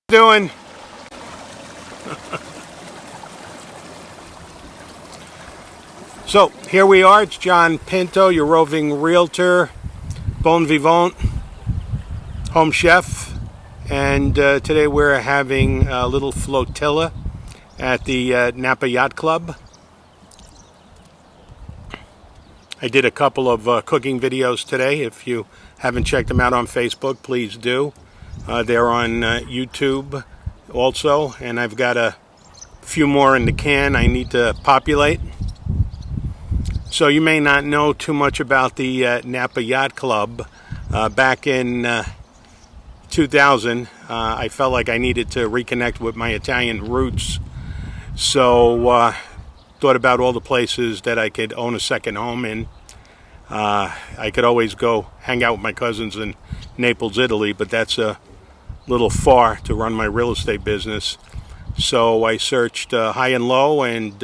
Doing? So here we are. It's John Pinto, your roving realtor, bon vivant, home chef, and today we're having a little flotilla at the Napa Yacht Club. I did a couple of cooking videos today. If you haven't checked them out on Facebook, please do. They're on YouTube also, and I've got a few more in the can I need to populate. So you may not know too much about the Napa Yacht Club. Back in 2000, I felt like I needed to reconnect with my Italian roots. So thought about all the places that I could own a second home in. I could always go hang out with my cousins in Naples, Italy, but that's a little far to run my real estate business. So I searched high and low and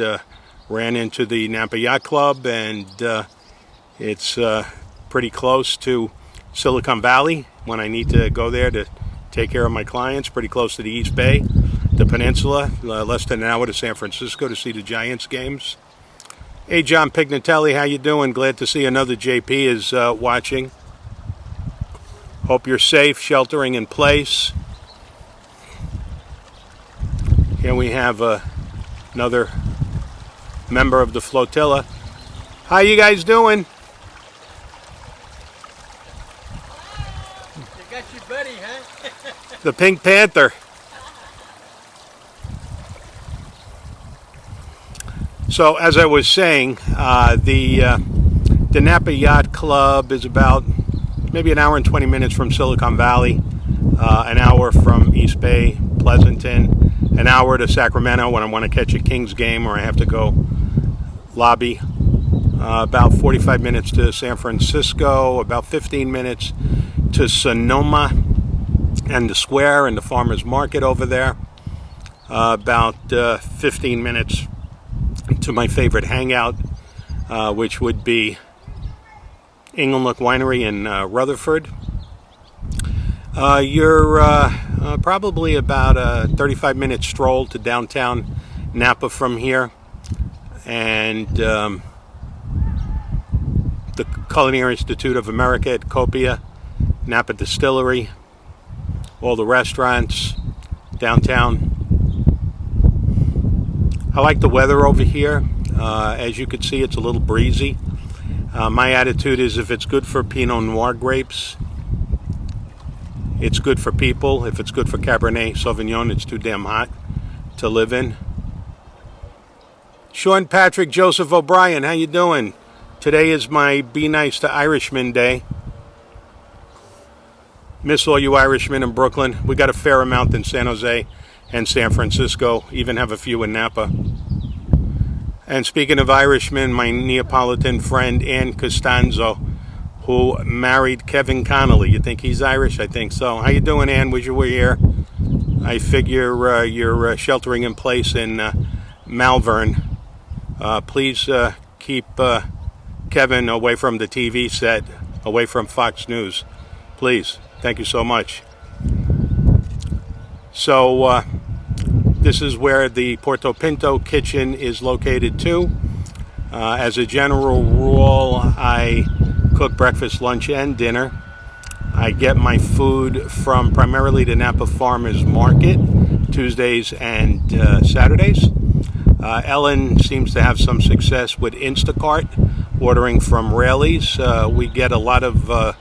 ran into the Napa Yacht Club, and it's pretty close to Silicon Valley when I need to go there to take care of my clients, pretty close to the East Bay, the peninsula, less than an hour to San Francisco to see the Giants games. Hey, John Pignatelli, how you doing? Glad to see another JP is watching. Hope you're safe, sheltering in place. Here we have another member of the flotilla. How you guys doing? You got your buddy, huh? The Pink Panther. So as I was saying, the Napa Yacht Club is about maybe an hour and 20 minutes from Silicon Valley, an hour from East Bay, Pleasanton, an hour to Sacramento when I want to catch a Kings game or I have to go lobby, about 45 minutes to San Francisco, about 15 minutes to Sonoma and the square and the farmers market over there, about 15 minutes to my favorite hangout, which would be Inglenook Winery in Rutherford. You're probably about a 35-minute stroll to downtown Napa from here, and the Culinary Institute of America at Copia, Napa Distillery, all the restaurants downtown. I like the weather over here. As you can see, it's a little breezy. My attitude is if it's good for Pinot Noir grapes, it's good for people. If it's good for Cabernet Sauvignon, it's too damn hot to live in. Sean Patrick Joseph O'Brien, how you doing? Today is my Be Nice to Irishmen Day. Miss all you Irishmen in Brooklyn. We got a fair amount in San Jose and San Francisco, even have a few in Napa. And speaking of Irishmen, my Neapolitan friend Ann Costanzo, who married Kevin Connolly. You think he's Irish? I think so. How you doing, Ann? Wish you were here. I figure you're sheltering in place in Malvern. Please keep Kevin away from the TV set, away from Fox News. Please. Thank you so much. So this is where the Porto Pinto kitchen is located too. As a general rule, I cook breakfast, lunch, and dinner. I get my food from primarily the Napa Farmers Market, Tuesdays and Saturdays. Ellen seems to have some success with Instacart, ordering from Raley's. We get a lot of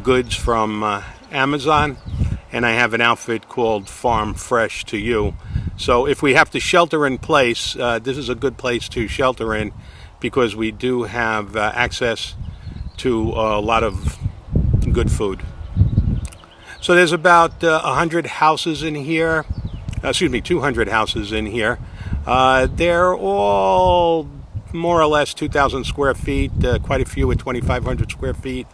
goods from Amazon, and I have an outfit called Farm Fresh to You. So if we have to shelter in place, this is a good place to shelter in because we do have access to a lot of good food. So there's about 100 houses in here, 200 houses in here. They're all more or less 2,000 square feet, quite a few at 2,500 square feet,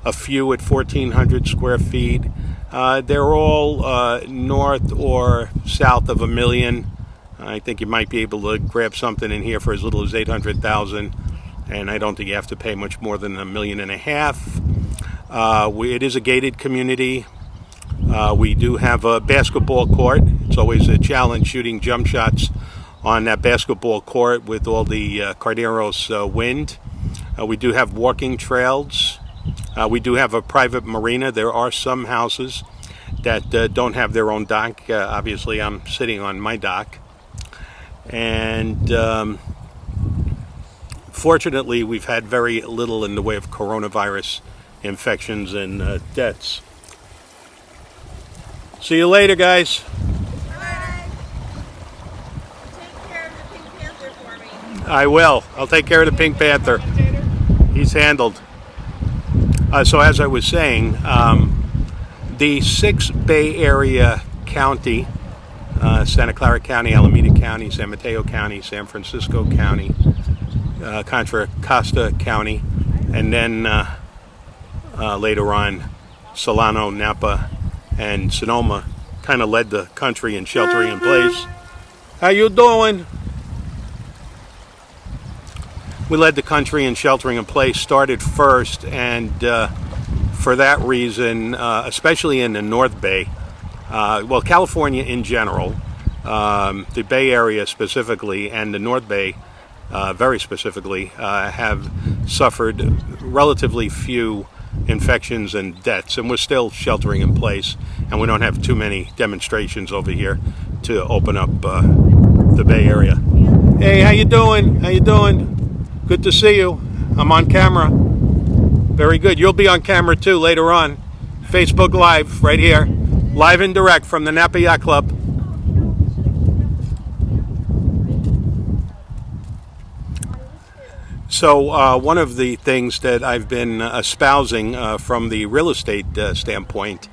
a few at 1,400 square feet. They're all north or south of $1 million. I think you might be able to grab something in here for as little as $800,000, and I don't think you have to pay much more than $1.5 million. It is a gated community. We do have a basketball court. It's always a challenge shooting jump shots on that basketball court with all the Carneros wind. We do have walking trails. We do have a private marina. There are some houses that don't have their own dock. Obviously, I'm sitting on my dock. And fortunately, we've had very little in the way of coronavirus infections and deaths. See you later, guys. Bye. Take care of the Pink Panther for me. I will. I'll take care of the Pink Panther. He's handled. So as I was saying, the 6 Bay Area county, Santa Clara County, Alameda County, San Mateo County, San Francisco County, Contra Costa County, and then later on Solano, Napa, and Sonoma kind of led the country in sheltering in place. How you doing? We led the country in sheltering in place, started first, and for that reason, especially in the North Bay, well, California in general, the Bay Area specifically, and the North Bay very specifically, have suffered relatively few infections and deaths, and we're still sheltering in place, and we don't have too many demonstrations over here to open up the Bay Area. Hey, how you doing? How you doing? Good to see you. I'm on camera. Very good. You'll be on camera too later on. Facebook Live right here. Live and direct from the Napa Yacht Club. So one of the things that I've been espousing from the real estate standpoint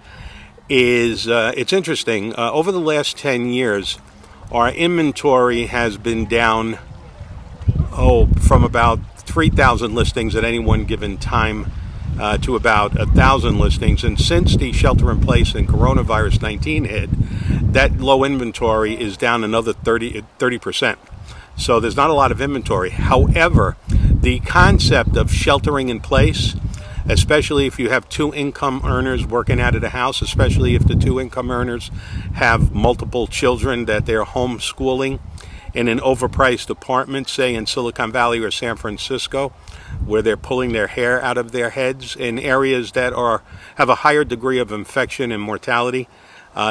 is it's interesting. Over the last 10 years, our inventory has been down from about 3,000 listings at any one given time to about 1,000 listings. And since the shelter-in-place and coronavirus 19 hit, that low inventory is down another 30%. So there's not a lot of inventory. However, the concept of sheltering in place, especially if you have 2 income earners working out of the house, especially if the 2 income earners have multiple children that they're homeschooling in an overpriced apartment, say in Silicon Valley or San Francisco, where they're pulling their hair out of their heads in areas that have a higher degree of infection and mortality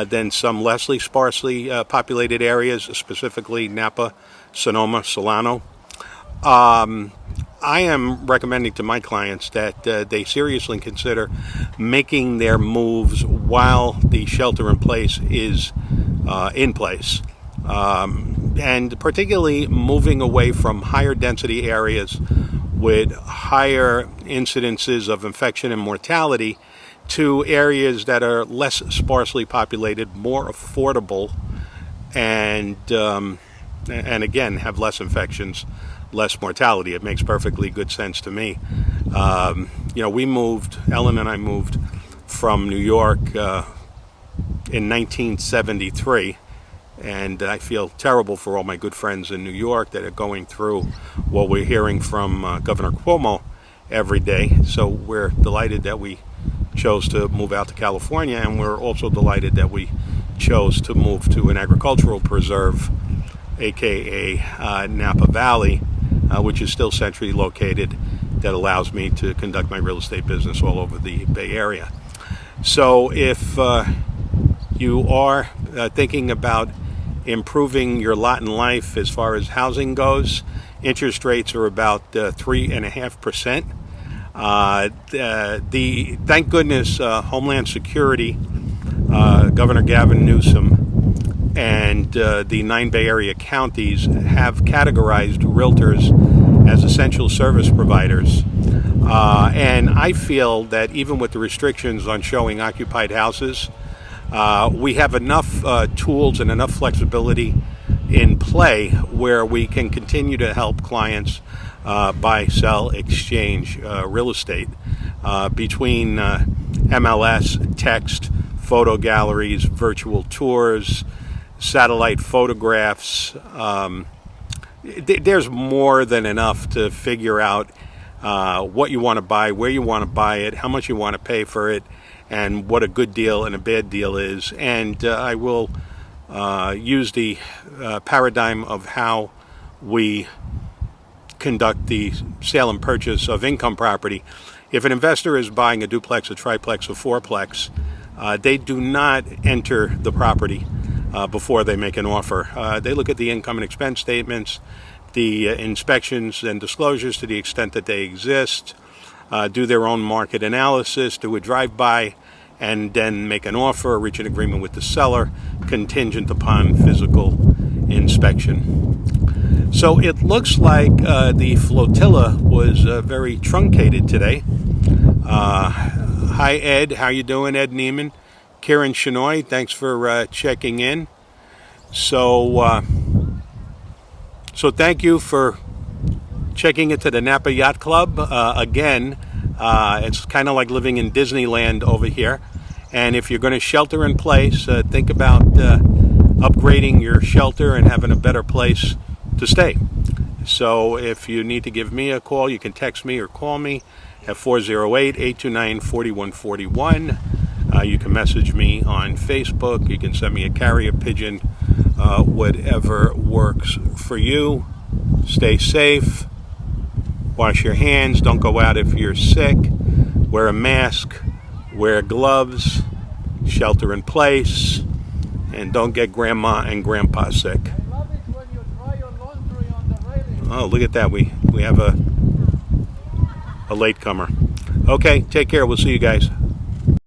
than some less sparsely populated areas, specifically Napa, Sonoma, Solano. I am recommending to my clients that they seriously consider making their moves while the shelter in place is in place. And particularly moving away from higher density areas with higher incidences of infection and mortality to areas that are less sparsely populated, more affordable, and again have less infections, less mortality. It makes perfectly good sense to me. We moved, Ellen and I moved from New York in 1973. And I feel terrible for all my good friends in New York that are going through what we're hearing from Governor Cuomo every day. So we're delighted that we chose to move out to California, and we're also delighted that we chose to move to an agricultural preserve, aka Napa Valley, which is still centrally located, that allows me to conduct my real estate business all over the Bay Area. So if you are thinking about improving your lot in life as far as housing goes, interest rates are about 3.5%. Thank goodness Homeland Security, Governor Gavin Newsom, and the 9 Bay Area counties have categorized realtors as essential service providers. And I feel that even with the restrictions on showing occupied houses, we have enough tools and enough flexibility in play where we can continue to help clients buy, sell, exchange real estate between MLS, text, photo galleries, virtual tours, satellite photographs. There's more than enough to figure out what you want to buy, where you want to buy it, how much you want to pay for it, and what a good deal and a bad deal is. And I will use the paradigm of how we conduct the sale and purchase of income property. If an investor is buying a duplex, a triplex, or fourplex, they do not enter the property before they make an offer. They look at the income and expense statements, the inspections and disclosures to the extent that they exist, do their own market analysis, do a drive-by, and then make an offer, reach an agreement with the seller, contingent upon physical inspection. So it looks like the flotilla was very truncated today. Hi Ed, how you doing? Ed Neiman, Karen Shinoy, thanks for checking in. So thank you for checking into the Napa Yacht Club. Again, it's kind of like living in Disneyland over here. And if you're going to shelter in place, think about upgrading your shelter and having a better place to stay. So if you need to give me a call, you can text me or call me at 408-829-4141. You can message me on Facebook. You can send me a carrier pigeon, whatever works for you. Stay safe. Wash your hands. Don't go out if you're sick. Wear a mask. Wear gloves. Shelter in place. And don't get grandma and grandpa sick. I love it when you dry your laundry on the railing. Oh, look at that. We have a latecomer. Okay, take care. We'll see you guys.